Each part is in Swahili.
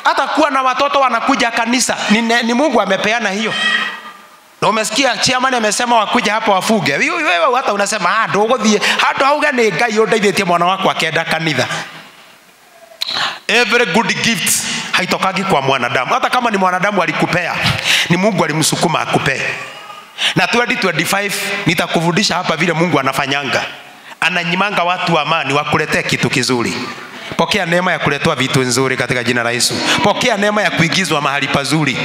hata kuwa na watoto wanakuja kanisa ni Mungu amepeana hiyo. Na umesikia chairman amesema wakuja hapa wafuge. Wewe hata unasema ndogo thie hata hauga ni Ngai undeithĩtie mwana wako akenda kanitha. Every good gift haitokagi kwa mwanadamu. Hata kama ni mwanadamu alikupea, ni Mungu alimsukuma akupee. Na 2025 nitakufundisha hapa vile Mungu anafanyanga. Ananyimanga watu amani wakuletee kitu kizuri. Pokea neema ya kuletwa vitu nzuri katika jina la Yesu. Pokea neema ya kuigizwa mahali pazuri.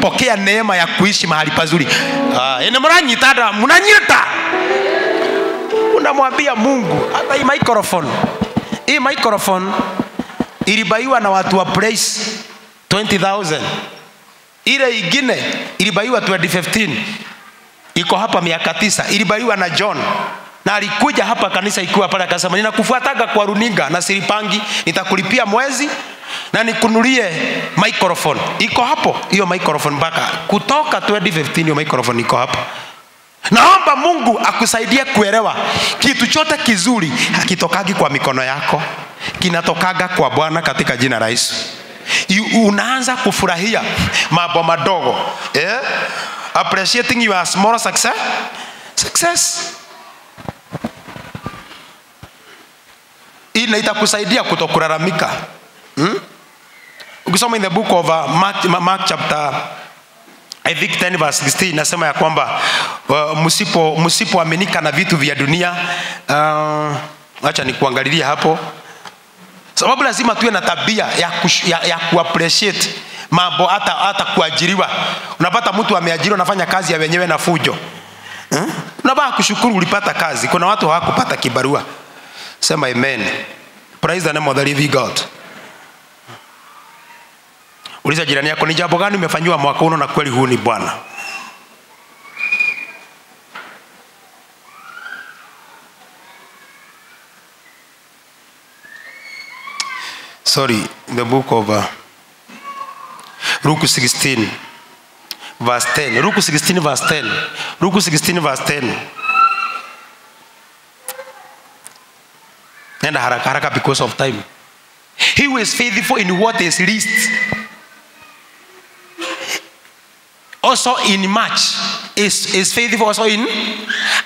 Pokea neema ya kuishi mahali pazuri. Ene mnanyita, mnanyita. Unamwambia Mungu, hata hii microphone ilibaiwa na watu wa Praise 20,000. Ile ingine ilibaiwa 2015. Iko hapa miaka 9. Ilibaiwa na John. Na alikuja hapa kanisa ikiwa pale akasema ninakufuataga kwa runinga na silipangi, nitakulipia mwezi na nikunulie microphone. Iko hapo hiyo microphone mpaka kutoka 2015 hiyo microphone iko hapo. Naomba Mungu akusaidie kuelewa kitu chote kizuri hakitokagi kwa mikono yako, kinatokaga kwa Bwana katika jina la Yesu. Unaanza kufurahia mambo madogo, appreciating your small success. Ina itakusaidia kutokulalamika. Ukisoma in the book of Mark chapter I think 10 verse 16 nasema ya kwamba msipoaminika na vitu vya dunia, acha nikuangalilia hapo. Sababu lazima tuwe na tabia ya kuappreciate mambo, hata kuajiriwa. Unapata mtu ameajiriwa anafanya kazi ya wenyewe na fujo. Unabaki kushukuru ulipata kazi. Kuna watu hawakupata kibarua. Sema amen. Praise the name of the living God. Uliza jirani yako, ni jambo gani umefanywa mwaka huu na kweli huu ni Bwana? Sorry, the book of Luke 16 verse 10. Luke 16 verse 10. Luke 16 verse 10. Nenda haraka because of time. He who is faithful in what is least, also in much is faithful also in,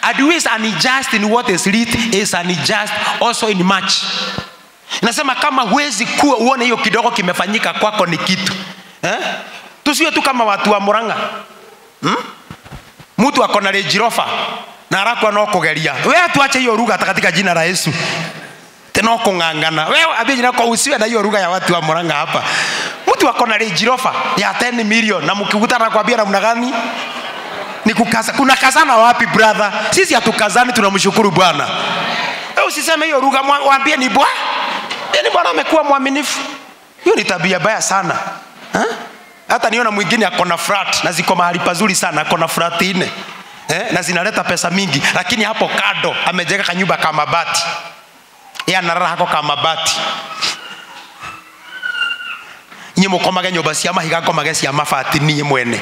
and who is unjust in what is least is unjust also in much. Nasema kama huwezi kuwa uone hiyo kidogo kimefanyika kwako ni kitu. Tusiwe tu kama watu wa Murang'a. Mtu akona Range Rover na arako anakogeria. Wewe tuache hiyo lugha katika jina la Yesu. Tena kungangana. Wewe abije nako usiwe na hiyo lugha ya watu wa Murang'a hapa. Mtu akona Range Rover ya 10 million na mkikutana kwambia namna gani? Ni kukaza. Kuna kazana wapi brother? Sisi hatukazani, tunamshukuru Bwana. Wewe usiseme hiyo lugha, waambie ni Bwana. Ni Bwana amekuwa mwaminifu. Hiyo ni tabia baya sana. Hata niona mwingine akona flat na ziko mahali pazuri sana, akona flat 4. Na zinaleta pesa mingi, lakini hapo kado amejenga kanyumba kama mabati. Yeye analala hako kama mabati. Nyimo komaga nyoba cia mahiga komaga cia mabati ni mwene.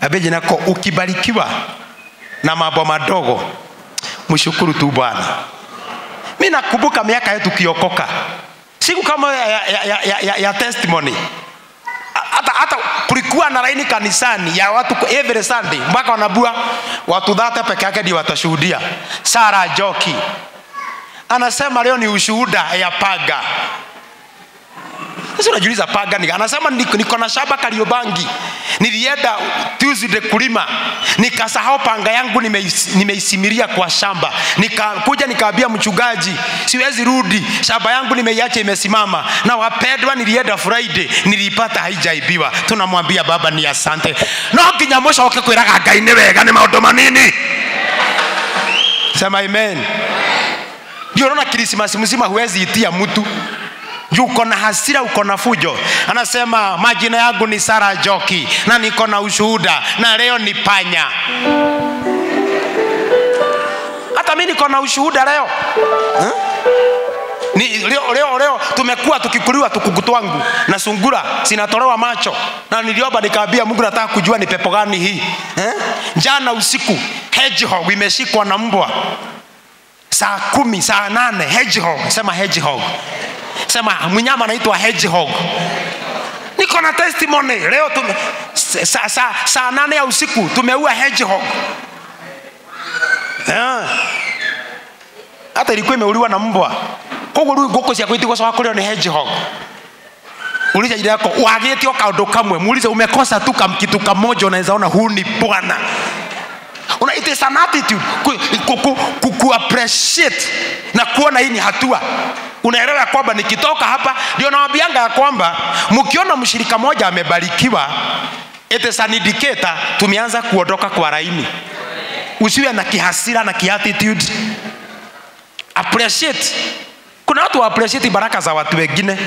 Abeje nako ukibarikiwa na mambo madogo, mshukuru tu Bwana. Mimi nakumbuka miaka yetu kiokoka. Siku kama ya testimony. Hata kulikuwa na laini kanisani ya watu every Sunday mpaka wanabua watu dhata peke yake ndio watashuhudia. Sarah Joki anasema leo ni ushuhuda ya paga. Sasa unajiuliza paga ni, anasema niko na shamba Kariobangi. Nilienda Tuesday kulima, nikasahau panga yangu nimeisimiria kwa shamba. Nikakuja nikaambia mchungaji, siwezi rudi, shamba yangu nimeiacha imesimama. Na wapendwa, nilienda Friday, nilipata haijaibiwa. Tunamwambia Baba ni asante. No kinyamosha wakikwiraga Ngai ni wega ni maundu manini. Sema amen. Ndio unaona Krismasi mzima huwezi itia mtu. Uko na hasira, uko na fujo. Anasema majina yangu ni Sarah Joki na niko na ushuhuda na leo ni panya. Hata mimi niko na ushuhuda leo. Ni leo tumekuwa tukikuliwa tukukutu wangu na sungura sinatolewa macho, na niliomba nikaambia Mungu nataka kujua ni pepo gani hii. Jana usiku hedgehog imeshikwa na mbwa. Saa 10 saa 8 hedgehog, sema hedgehog. Sema mnyama anaitwa hedgehog. Niko na testimony leo saa 8 ya usiku tumeua hedgehog. Hata ilikuwa imeuliwa na mbwa. Kwa hiyo ngoko cia kwitigwa sawa kule ni hedgehog. Uliza jina yako wageti okaondo kamwe, muulize umekosa tu kitu kamoja, unaweza ona huu ni Bwana. It is an attitude ku appreciate na kuona hii ni hatua. Unaelewa kwamba nikitoka hapa ndio nawaambianga ya kwamba mkiona mshirika mmoja amebarikiwa, it is an indicator tumeanza kuondoka kwa laini. Usiwe na kihasira na kiattitude. Appreciate. Kuna watu wa appreciate baraka za watu wengine.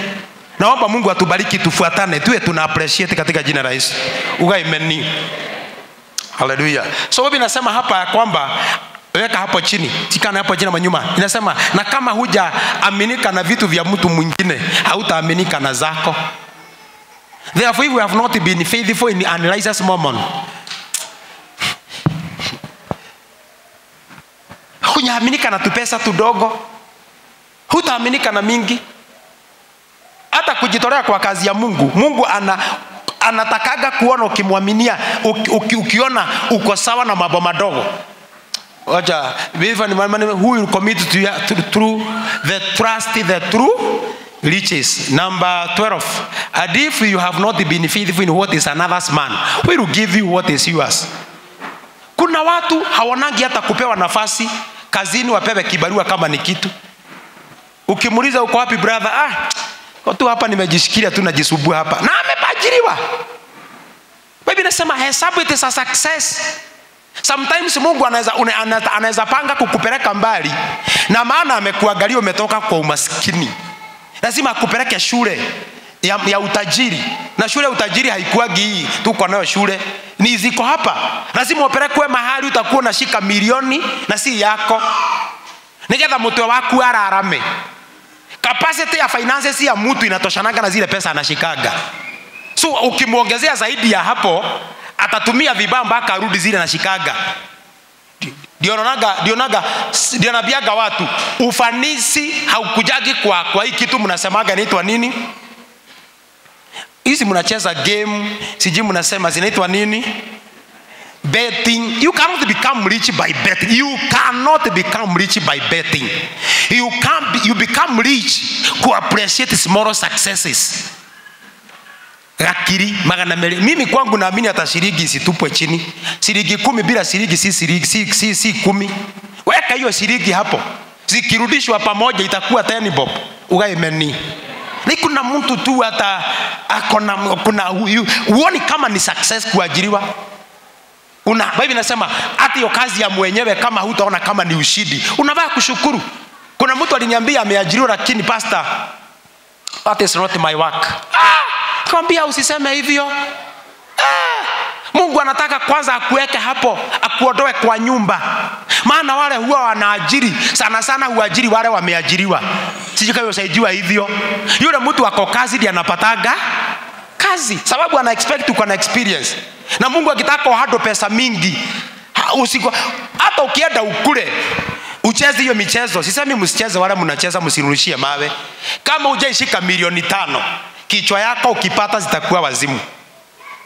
Naomba Mungu atubariki tufuatane, tuwe tuna appreciate katika jina la Yesu. Ugaimeni. Hallelujah. So Biblia inasema hapa kwamba weka hapo chini, tikana hapo chini manyuma. Inasema na kama huja aminika na vitu vya mtu mwingine, hautaaminika na zako. Therefore if we have not been faithful in analysis moment, hujaaminika na tupesa tudogo, hutaaminika na mingi. Hata kujitolea kwa kazi ya Mungu, Mungu anatakaga kuona ukimwaminia, ukiona uko sawa na mambo madogo. Wacha who will commit to through the trust the true riches. Number 12. And if you have not been faithful in what is another's man, who will give you what is yours? Kuna watu hawanagi hata kupewa nafasi kazini wapewe kibarua kama ni kitu. Ukimuuliza uko wapi brother? Tu hapa nimejishikilia tu najisubua hapa. Na amebajiriwa. Biblia inasema hesabu it is a success. Sometimes Mungu anaweza panga kukupeleka mbali na maana amekuangalia umetoka kwa umaskini. Lazima akupeleke shule ya utajiri. Na shule ya utajiri haikuagi hii tuko nayo shule. Ni ziko hapa. Lazima upelekwe mahali utakuwa unashika milioni na si yako. Nigetha mtu wako ararame. Capacity ya finances ya mtu inatoshanaga na zile pesa anashikaga. So ukimuongezea zaidi ya hapo atatumia vibaya mpaka arudi zile anashikaga. Ndio nabiaga watu ufanisi haukujagi kwa hii kitu mnasemaga inaitwa nini? Hizi mnacheza game, siji mnasema zinaitwa nini? Betting. You cannot become rich by betting. You cannot become rich by betting. You become rich to appreciate small successes. Rakiri magana mele. Mimi kwangu naamini hata shilingi isitupwe chini. Shilingi 10 bila shilingi si 10. Weka hiyo shilingi hapo. Zikirudishwa pamoja itakuwa 10 bob. Ugaimeni. Ni kuna mtu tu hata kuna uoni kama ni success kuajiriwa. Biblia inasema hata hiyo kazi ya mwenyewe kama hutaona kama ni ushindi, unafaa kushukuru. Kuna mtu aliniambia ameajiriwa lakini pastor, that is not my work. Kwambia usiseme hivyo. Mungu anataka kwanza akuweke hapo, akuondoe kwa nyumba. Maana wale huwa wanaajiri, sana huajiri wale wameajiriwa. Sijui kama usaidiwa hivyo. Yule mtu wako kazi ndiye anapataga kazi, sababu ana expect uko na experience. Na Mungu akitaka uhado pesa mingi, hata ukienda ukule ucheze hiyo michezo. Sisemi msicheze wala mnacheza msirushie mawe. Kama hujaishika milioni 5, kichwa yako ukipata zitakuwa wazimu.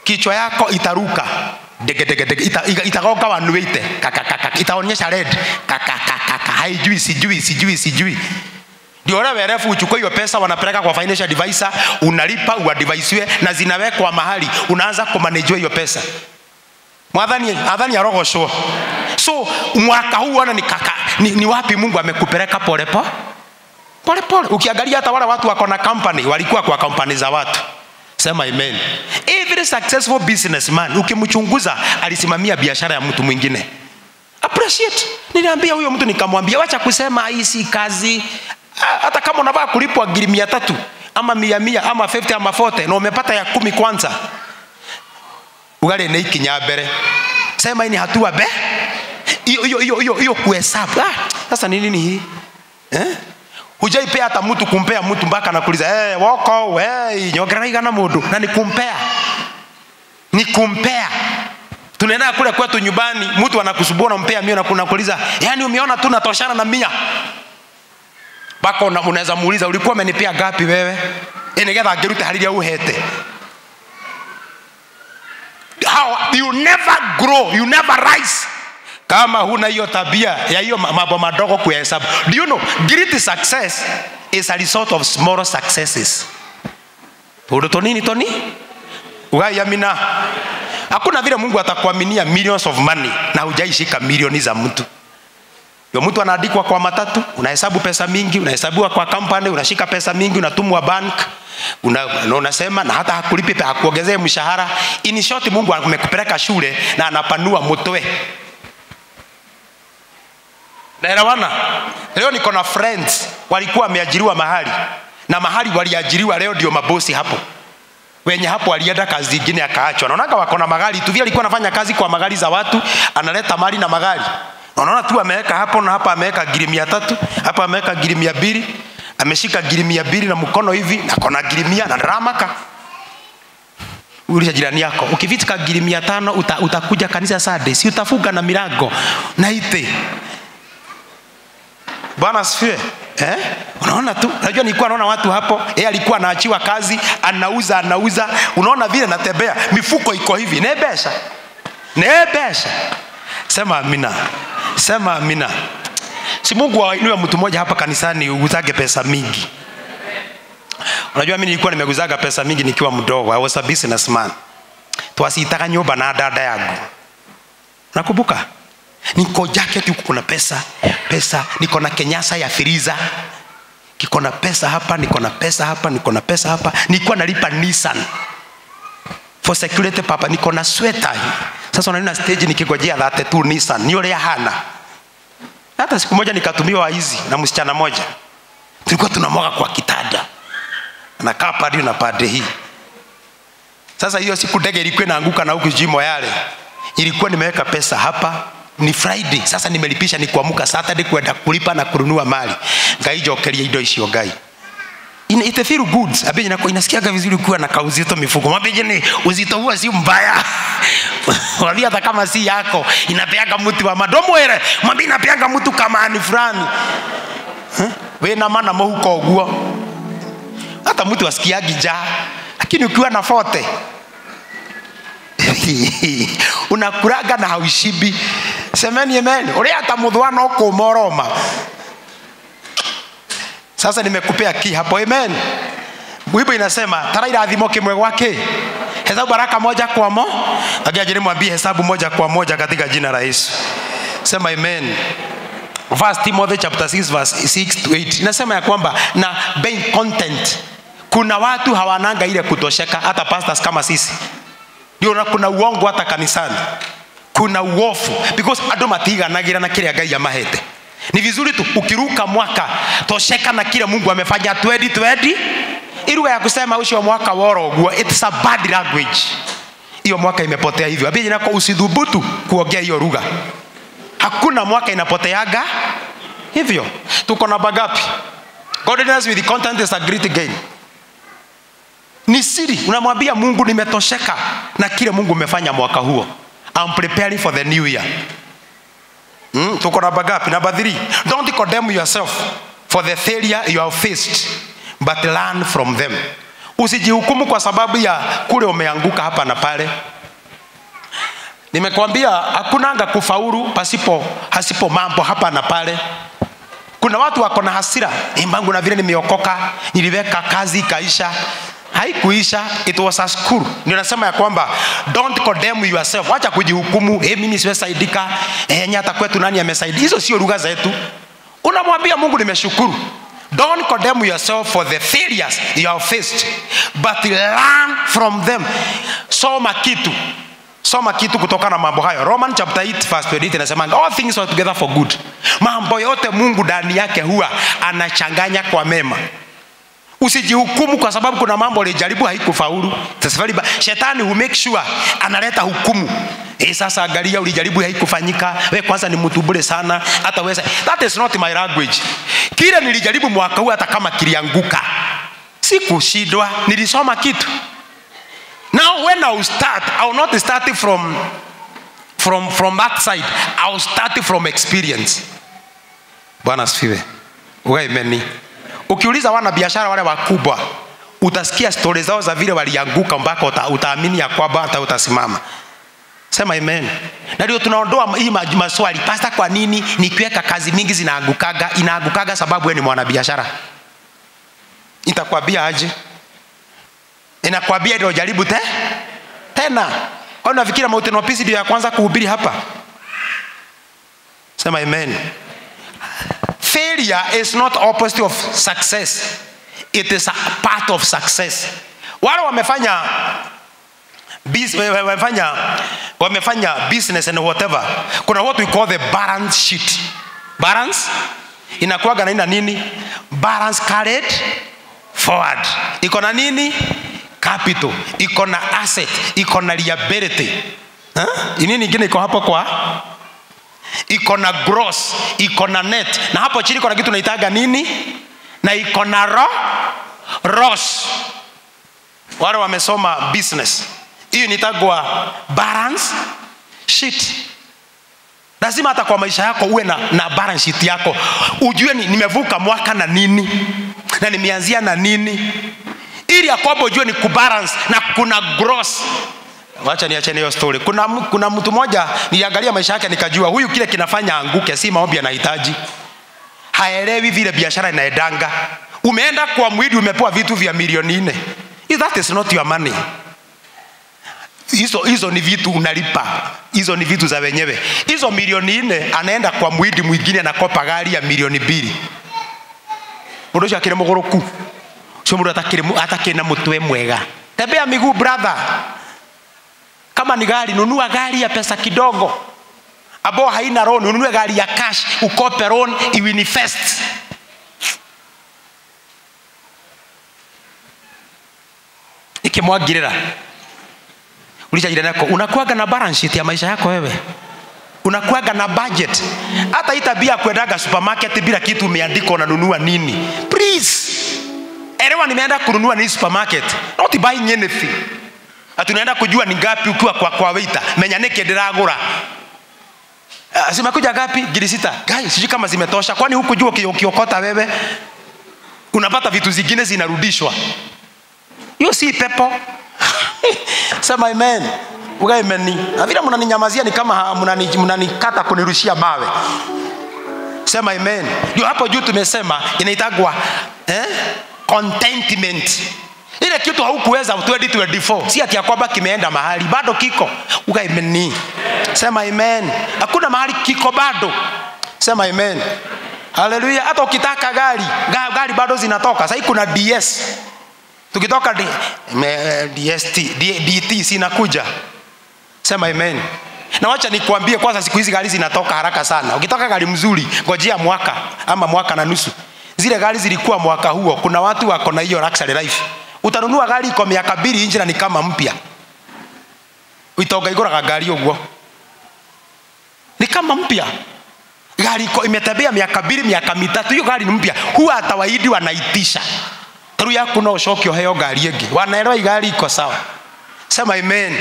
Kichwa yako itaruka. Itagoga wanuite. Itaonyesha red. Haijui sijui. Ndio wale werefu uchukue hiyo pesa wanapeleka kwa financial advisor, unalipa uadvisiwe na zinawekwa mahali, unaanza kumanage hiyo pesa. Mwadhani ya roho show. So mwaka huu wana ni wapi Mungu amekupeleka pole pole. Ukiangalia hata wale watu wako na company walikuwa kwa company za watu. Sema amen. Every successful businessman ukimchunguza alisimamia biashara ya mtu mwingine. Appreciate. Niliambia huyo mtu nikamwambia wacha kusema hii si kazi. Hata kama unavaa kulipwa 300 ama 100 ama 50 ama 40 na umepata ya 10 kwanza, ugale na ikinyabere. Sema hii ni hatua be. Hiyo kuhesabu. Sasa ni nini hii? Hujaipea hata mtu kumpea mtu mpaka anakuuliza, woko nyogera na mundu na nikumpea. Tunaenda kule kwetu nyumbani, mtu anakusubua unampea 100 na kunakuuliza, yani umeona tu natoshana na 100. Bako unaweza muuliza ulikuwa umenipea gapi wewe? Ingetha ngirute hariria uhete. How you never grow, you never rise kama huna hiyo tabia ya hiyo mambo madogo kuhesabu. Do you know great success is a result of small successes? Uruto nini Tony? Uayamina. Hakuna vile Mungu atakuaminia millions of money na hujaishika milioni za mtu. Yo mtu anaandikwa kwa matatu, unahesabu pesa mingi, unahesabiwa kwa company, unashika pesa mingi, unatumwa bank, unasema na hata hakulipi hakuongezee mshahara. In short, Mungu amekupeleka shule na anapanua mtoe. Naelewana? Leo niko na friends walikuwa wameajiriwa mahali na mahali waliajiriwa leo ndio mabosi hapo. Wenye hapo alienda kazi nyingine akaachwa. Naona wako na magari tu, vile alikuwa anafanya kazi kwa magari za watu, analeta mali na magari. Unaona tu ameweka hapo na hapa ameweka giri 300, hapa ameweka giri 200, ameshika giri 200 na mkono hivi na kona giri 100 na ramaka. Uliza jirani yako, ukivitika giri 500 utakuja kanisa Sunday, si utafuga na milango na ite. Bwana asifiwe. Unaona tu, unajua nilikuwa naona watu hapo, yeye alikuwa anaachiwa kazi, anauza, unaona vile natembea, mifuko iko hivi, nebesha. Sema amina. Sema amina. Si Mungu ainue mtu mmoja hapa kanisani uzage pesa mingi. Unajua mimi nilikuwa nimeguzaga pesa mingi nikiwa mdogo. I was a businessman. Twasitaka nyumba na dada yangu. Nakumbuka niko jacket huko kuna pesa, niko na kenyasa ya firiza. Kiko na pesa hapa, niko na pesa hapa. Nilikuwa nalipa Nissan for security papa, niko na sweater. Sasa unaona stage nikigojea 32 Nissan, ni yule hana. Hata siku moja nikatumiwa hizi na msichana moja. Tulikuwa tunamwaga kwa kitanda. Anakaa padi na pade hii. Sasa hiyo siku ndege ilikuwa inaanguka na huku jimo yale. Ilikuwa nimeweka pesa hapa, ni Friday. Sasa nimelipisha ni kuamka Saturday kwenda kulipa na kununua mali. Ngaijokeria indo icio ngai. It feel good. Abenye nako inasikiaga vizuri kuwa na kauzito mifuko. Mabenye ni uzito huo si mbaya. Wali hata kama si yako inapeaga mtu wa madomo ere. Mwambie inapeaga mtu kama ani fulani. Wewe na maana mhuko uguo. Hata mtu asikiagi njaa. Lakini ukiwa na forte unakuraga na haushibi. Semeni amen. Ule hata mudhwana uko moroma. Sasa nimekupea ki hapo, amen. Biblia inasema taraira adhimo kimwe gwake. Hesabu baraka moja kwa moja. Agiajeni mwambie hesabu moja kwa moja katika jina la Yesu. Sema amen. First Timothy chapter 6 verse 6 to 8. Inasema ya kwamba na being content. Kuna watu hawananga ile kutosheka, hata pastors kama sisi. Ndio kuna uongo hata kanisani. Kuna uofu because ado matiga nagira na kile Ngai amahete. Ni vizuri tu ukiruka mwaka tosheka na kile Mungu amefanya 2020. Iruga ya kusema usho mwaka woro, it's a bad language. Hiyo mwaka imepotea hivyo. Abije nako usidhubutu kuongea hiyo lugha. Hakuna mwaka inapoteaga hivyo. Tuko na bagapi? Godliness with the content is a great gain. Ni siri, unamwambia Mungu nimetosheka na kile Mungu amefanya mwaka huo. I'm preparing for the new year. Tuko na bagapi? Number 3. Don't condemn yourself for the failure you have faced, but learn from them. Usijihukumu kwa sababu ya kule umeanguka hapa na pale. Nimekwambia hakunanga kufaulu hasipo mambo hapa na pale. Kuna watu wako na hasira. Mbangu na vile nimeokoka, niliweka kazi kaisha. Haikuisha, it was a school. Ndio nasema ya kwamba don't condemn yourself. Acha kujihukumu, mimi siwesaidika, nyata kwetu nani amesaidia. Hizo sio lugha zetu. Unamwambia Mungu nimeshukuru. Don't condemn yourself for the failures you have faced, but learn from them. Soma kitu kutokana na mambo hayo. Romans chapter 8 verse 28 inasema all things work together for good. Mambo yote Mungu ndani yake huwa anachanganya kwa mema. Usijihukumu kwa sababu kuna mambo alijaribu haikufaulu. Shetani who make sure analeta hukumu. Sasa angalia ulijaribu haikufanyika. Wewe kwanza ni mtu bure sana. Hata wewe that is not my language. Kile nilijaribu mwaka huu hata kama kilianguka, sikushindwa, nilisoma kitu. Now when I will start, I will not start from that side. I will start from experience. Bwana asifiwe. Wewe imeni Ukiuliza wana biashara wale wakubwa, utasikia stories zao za vile walianguka mpaka utaamini ya kwamba hata utasimama. Sema amen. Na ndio tunaondoa hii maswali, pastor, kwa nini nikiweka kazi mingi zinaangukaga? Inaangukaga sababu wewe ni mwanabiashara. Itakwambia aje? Inakwambia ndio jaribu tena. Kwa nini nafikiri Mountain of Peace ndio ya kwanza kuhubiri hapa? Sema amen. Failure is not opposite of success. It is a part of success. Wale wamefanya business and whatever, kuna what we call the balance sheet. Balance inakuwaga na nini? Balance carried forward. Iko na nini? Capital. Iko na asset. Iko na liability. Nini nyingine iko hapo kwa? Iko na gross, iko na net. Na hapo chini kuna kitu naitaga nini? Na iko na ROS. Wale wamesoma business, hiyo nitagwa balance sheet. Lazima hata kwa maisha yako uwe na balance sheet yako. Ujue nimevuka mwaka na nini, na nimeanzia na nini, ili yakwamba ujue ni kubalance na kuna gross. Wacha niache hiyo story. Kuna mtu mmoja niliangalia maisha yake nikajua huyu kile kinafanya anguke si maombi anahitaji. Haelewi vile biashara inaendanga. Umeenda kwa mwidi umepewa vitu vya milioni 4. That is not your money. Hizo ni vitu unalipa. Hizo ni vitu za wenyewe. Hizo milioni 4 anaenda kwa mwidi mwingine anakopa gari ya milioni 2. Unajua kile mogoroku. Sio mtu atakena mtwe mwega. Tembea miguu brother. Kama ni gari, nunua gari ya pesa kidogo. Abo haina loan, nunua gari ya cash, ukope loan, iwinvest. Ikimwagirira. Uliza jirani yako, unakuaga na balance sheet ya maisha yako wewe? Unakuaga na budget? Hata itabia kuendaga supermarket bila kitu umeandika unanunua nini. Please. Elewa nimeenda kununua ni supermarket. Not buying anything. Atunaenda kujua ni ngapi ukiwa kwa waiter. Menya neke ndiragura. Zimekuja ngapi? Giri 6. Guys, sijui kama zimetosha. Kwani huku jua ukiokota wewe unapata vitu zingine zinarudishwa. Hiyo si pepo. Sema amen. Uga amen. Na vile mnaninyamazia ni kama mnanikata kunirushia mawe. Sema amen. Ndio hapo juu tumesema inaitagwa contentment. Ile kitu haukuweza 2024 si ati ya kwamba kimeenda mahali, bado kiko. Uga amen. Sema amen. Hakuna mahali kiko bado. Sema amen. Hallelujah. Hata ukitaka gari bado zinatoka. Sasa kuna DS. Tukitoka DT sinakuja. Sema amen. Na wacha nikuambie kwanza siku hizi gari zinatoka haraka sana. Ukitaka gari mzuri, ngojea mwaka ama mwaka na nusu. Zile gari zilikuwa mwaka huo, kuna watu wako na hiyo luxury life. Utanunua gari kwa miaka 2 injini ni kama mpya. Uitoga igora gari uguo. Ni kama mpya. Gari iko imetembea miaka 2, miaka 3, hiyo gari ni mpya. Huwa atawaidi wanaitisha. Taru yako na ushoki oheo gari yenge. Wanaelewa gari iko sawa. Sema amen.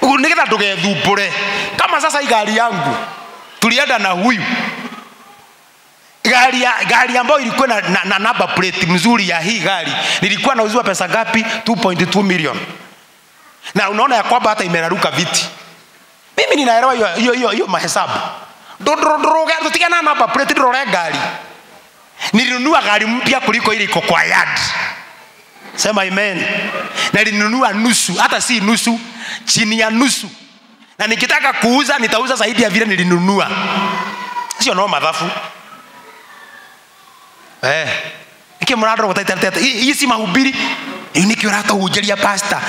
Unigeta tugethubure. Kama sasa gari yangu tulienda na huyu. Gari ambayo ilikuwa na number plate mzuri ya hii gari nilikuwa nauzwa pesa ngapi? 2.2 million. Na unaona ya kwamba hata imeraruka viti. Mimi ninaelewa hiyo mahesabu. Droga tutikana na number plate droga gari. Nilinunua gari mpya kuliko ile iko kwa yard. Sema amen. Na nilinunua nusu, hata si nusu, chini ya nusu. Na nikitaka kuuza nitauza zaidi ya vile nilinunua. Sio noma madhafu. Iki mrado utaitata. Hii si mahubiri. Uniki urata ujeria pastor.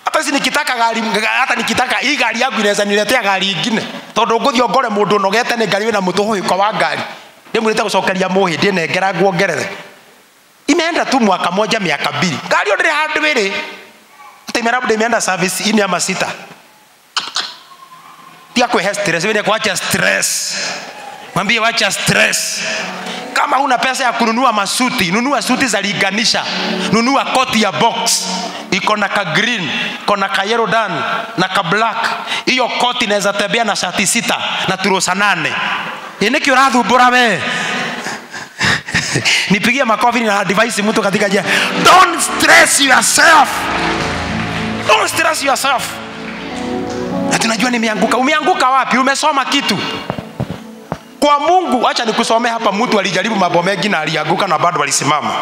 Hata si nikitaka gari, hata nikitaka hii gari yangu inaweza niletea gari nyingine. Tondu nguthio ngore mundu nogete ni gari na mutuhu iko wa gari. Ndimulete gucokeria muhi ndinengera nguongerere. Imeenda tu mwaka moja miaka 2. Gari ndire hardware. Hata imeenda service ini ama 6. Pia kwa stress, wewe kuacha stress. Mwambie wacha stress. Kama una pesa ya kununua masuti, nunua suti za liganisha. Nunua koti ya box. Iko na ka green, iko na ka yellow dan, na ka black. Hiyo koti inaweza tembea na shati 6 na turosa 8. Iniki urathumbura we. Nipigie makofi na advice mtu katika njia. Don't stress yourself. Don't stress yourself. Na tunajua nimeanguka. Umeanguka wapi? Umesoma kitu. Kwa Mungu, acha nikusomee hapa mtu alijaribu mambo mengi na alianguka na bado alisimama.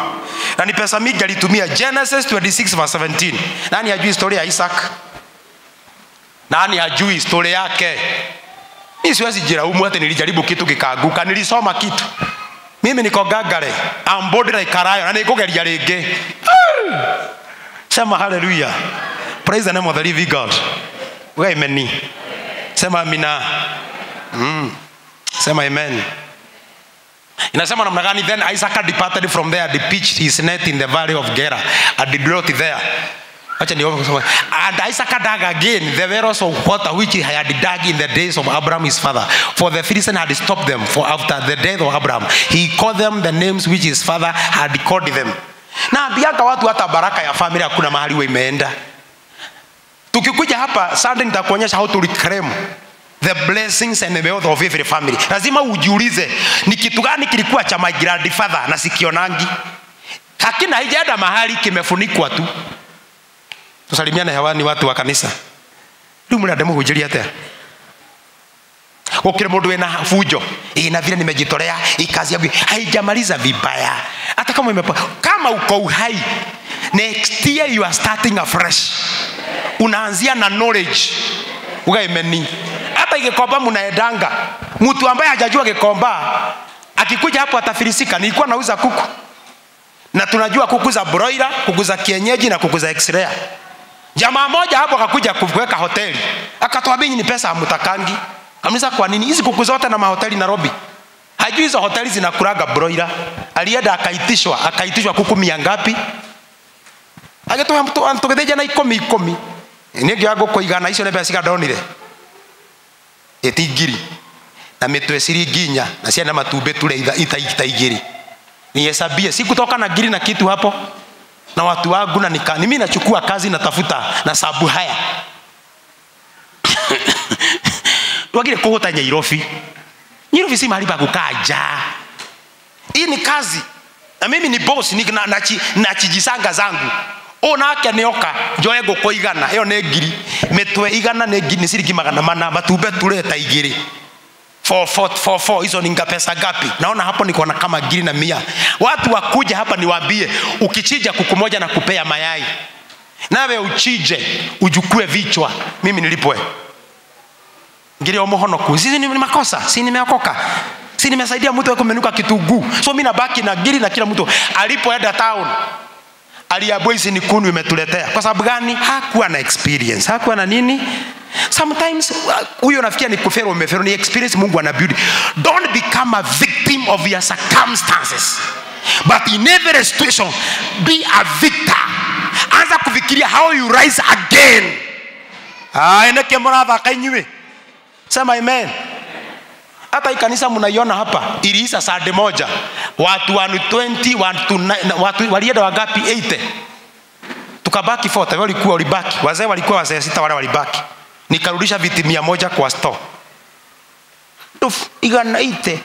Na ni pesa mingi alitumia. Genesis 26:17. Nani hajui historia ya Isaac? Nani hajui historia yake? Mimi siwezi jiraumu hata nilijaribu kitu kikaanguka. Nilisoma kitu. Mimi niko gagare. Ambodera ikarayo na nikugeria rege. Sema hallelujah. Praise the name of the living God. Amen. Sema amina. Sema amen. Inasema namna gani? Then Isaac departed from there, and pitched his net in the valley of Gerar, and dwelt there. And Isaac dug again the wells of water which he had dug in the days of Abraham his father, for the Philistines had stopped them. For after the death of Abraham, he called them the names which his father had called them. Na biaka watu hata baraka ya familia kuna mahali wewe imeenda. Tukikuja hapa Sunday nitakuonyesha how to reclaim the blessings and the wealth of every family. Lazima ujiulize ni kitu gani kilikuwa cha my grandfather na sikionangi. Hakina haijaenda mahali, kimefunikwa tu. Tusalimiane hewani watu wa kanisa. Ndio mnadamu hujilia hata. Ukire mundu wena fujo, na vile nimejitolea, kazi yangu haijamaliza vibaya. Hata kama uko uhai, next year you are starting afresh. Unaanzia na knowledge. Ugaimeni. Hata ikikomba mnaedanga. Mtu ambaye hajajua kikomba, akikuja hapo atafilisika. Nilikuwa nauza kuku. Na tunajua kuku za broiler, kuku za kienyeji na kuku za X-ray. Jamaa moja hapo akakuja kuweka hoteli. Akatoa bei ni pesa hamtakangi. Amisa kwa nini hizi kuku zote na mahoteli Nairobi? Hajui hizo hoteli zinakulaga broiler. Alienda akaitishwa kuku 100 ngapi? Agetoa mtu antogedeja na 10. Ningĩ yangu kuigana icio nebe ciga donire. Etigiri. Na mitwe ciringinya na ciana matumbe tule itaigiri. Nihesabie sikutoka na giri na kitu hapo. Na watu wangu na mimi nachukua kazi natafuta na sabu haya. Wagire kuhota Nyairobi. Nyairobi si mahali pa kukaja. Hii ni kazi. Na mimi ni boss na chijisanga zangu. Ona ake neoka njoe ngoko igana iyo ne ngiri mitwe igana ne ngiri ciringi 400 matumbe tuleta igiri 4 hizo ni pesa ngapi? Naona hapo niko na kama ngiri na 100. Watu wakuja hapa niwaambie, ukichinja kuku moja na kupea mayai, nawe uchije ujukue vichwa, mimi nilipwe ngiri omohono ku. Sisi ni makosa, si nimeokoka, si nimesaidia mtu wako kumenuka kitunguu, so mimi nabaki na ngiri na kila mtu alipoenda town aliambiwa hizi ni kunu imetuletea. Kwa sababu gani? Hakuwa na experience. Hakuwa na nini? Sometimes huyo nafikia ni kufero umefero, ni experience Mungu ana build. Don't become a victim of your circumstances, but in every situation be a victor. Anza kufikiria how you rise again. Eneke mwanadha kainywe. Sema amen. Hata ikanisa mnaiona hapa iliisa Sunday moja, watu 120 watu walienda wangapi? 80. Tukabaki 40. Walibaki wazee, walikuwa wazee 6 wale walibaki. Nikarudisha viti 100 kwa store. Igana 80.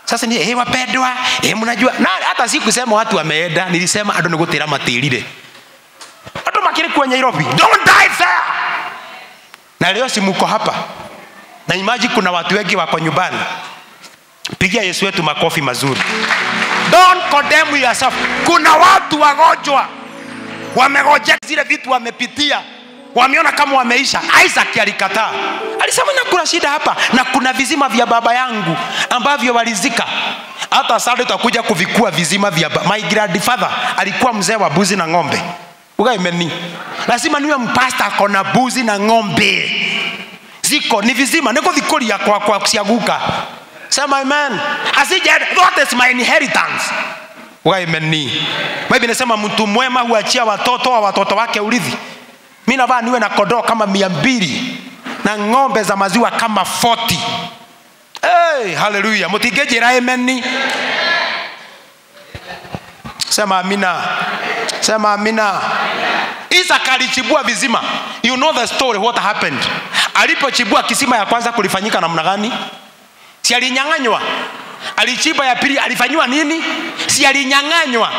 Sasa ni wapendwa, mnajua na hata sikusema watu wameenda, nilisema ado nigotera matirire. Ado makiri kwa Nairobi. Don't die there. Na leo si mko hapa. Na imagine kuna watu wengi wako nyumbani. Pigia Yesu wetu makofi mazuri. Don't condemn yourself. Kuna watu wagonjwa, wamegojea zile vitu wamepitia, wameona kama wameisha. Isaac alikataa. Alisema nakuna shida hapa na kuna vizima vya baba yangu ambavyo walizika. Hata sasa tutakuja kuvikua vizima vya my grandfather alikuwa mzee wa buzi na ng'ombe. Ugaimeni. Lazima niwe mpasta akona buzi na ng'ombe. Ziko ni vizima niko vikoria kwa kusiaguka. Sema amen. Asije that is my inheritance. Amen. Maybe nasema mtu mwema huachia watoto wa watoto wake urithi. Mimi navaa niwe na kondoo kama 200 na ng'ombe za maziwa kama 40. Hey, hallelujah. Mutigejera amen. Sema amina. Sema amina. Isaac alichibua vizima. You know the story what happened. Alipochibua kisima ya kwanza kulifanyika namna gani? Si alinyang'anywa. Alichimba ya pili, alifanywa nini? Si alinyang'anywa.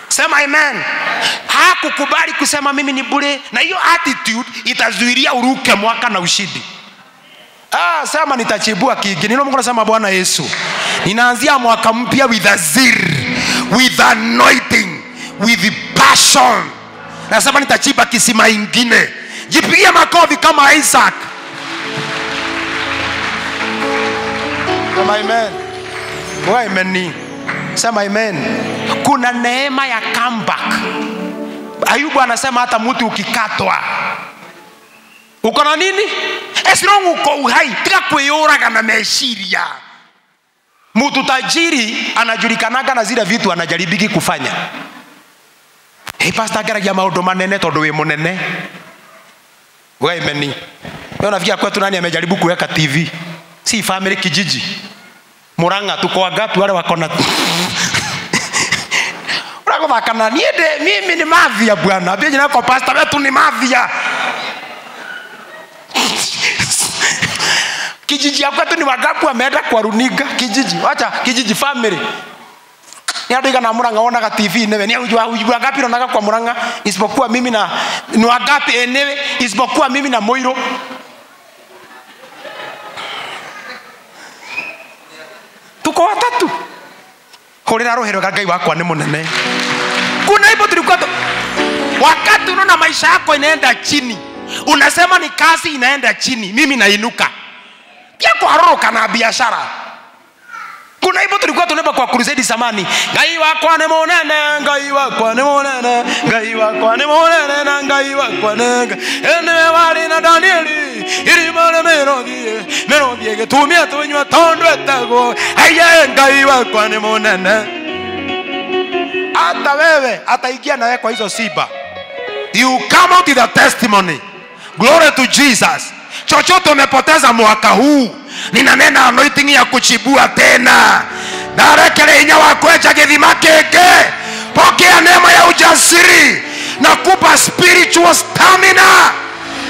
Sema amen. Hakukubali kusema mimi ni bure, na hiyo attitude itazuilia uruke mwaka na ushindi. Sema nitachibua kingine. Ndio Mungu anasema Bwana Yesu, ninaanzia mwaka mpya with a zeal, with anointing, with passion. Nasema nitachimba kisima ingine. Jipigie makofi kama Isaac. Sema amen. Wewe amen. Sema amen. Kuna neema ya comeback. Ayubu anasema hata mtu ukikatwa uko na nini? Esirong uko uhai, tika kuyuraga na meshiria. Mtu tajiri anajulikanaga na zile vitu anajaribiki kufanya. Pastor garagia maundu manene tondu we munene. Wewe meni. Wewe unafikia kwetu nani amejaribu kuweka TV? Si family kijiji. Muranga tuko wagapi wale wako na Unako kana niende mimi ni mafia bwana. Abia jina kwa pastor wetu ni mafia. Kijiji ya kwetu ni wagapi wameenda kwa runiga kijiji. Acha kijiji family. Niadiga na Muranga ona TV newe. Ni ujua ngapi unaona kwa Muranga isipokuwa mimi na ni wagapi enewe isipokuwa mimi na Moiro. Tuko watatu. Horera rohero Ngai wako ni munene. Kuna hivyo tulikuwa wakati unaona maisha yako inaenda chini, unasema ni kazi inaenda chini, mimi nainuka. Pia kuharoka na biashara. Kuna hivyo tulikuwa tunaba kwa crusade zamani. Ngai wako ni munene, Ngai wako ni munene, Ngai wako ni munene na Ngai wako ni. Enewe wali na Danieli, irimana merodie getumia tunywa tondo etago. Aya Ngai wako ni munene. Hata wewe ataingia na wewe kwa hizo siba. You come out with a testimony. Glory to Jesus. Chochote umepoteza mwaka huu, ninanena anointing ya kuchibua tena. Narekele inya wakwecha githima keke. Pokea neema ya ujasiri na kupa spiritual stamina.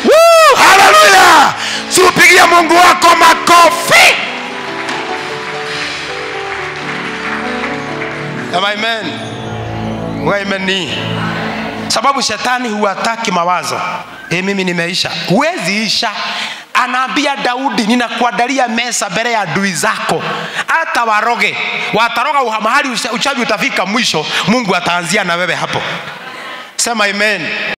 Woo! Hallelujah! Siupigie Mungu wako makofi. Amen. Amen. Sababu shetani huataki mawazo. Mimi nimeisha. Huwezi isha. Anaambia Daudi, ninakuandalia meza mbele ya adui zako. Hata waroge, wataroga mahali uchawi utafika mwisho, Mungu ataanzia na wewe hapo. Sema amen.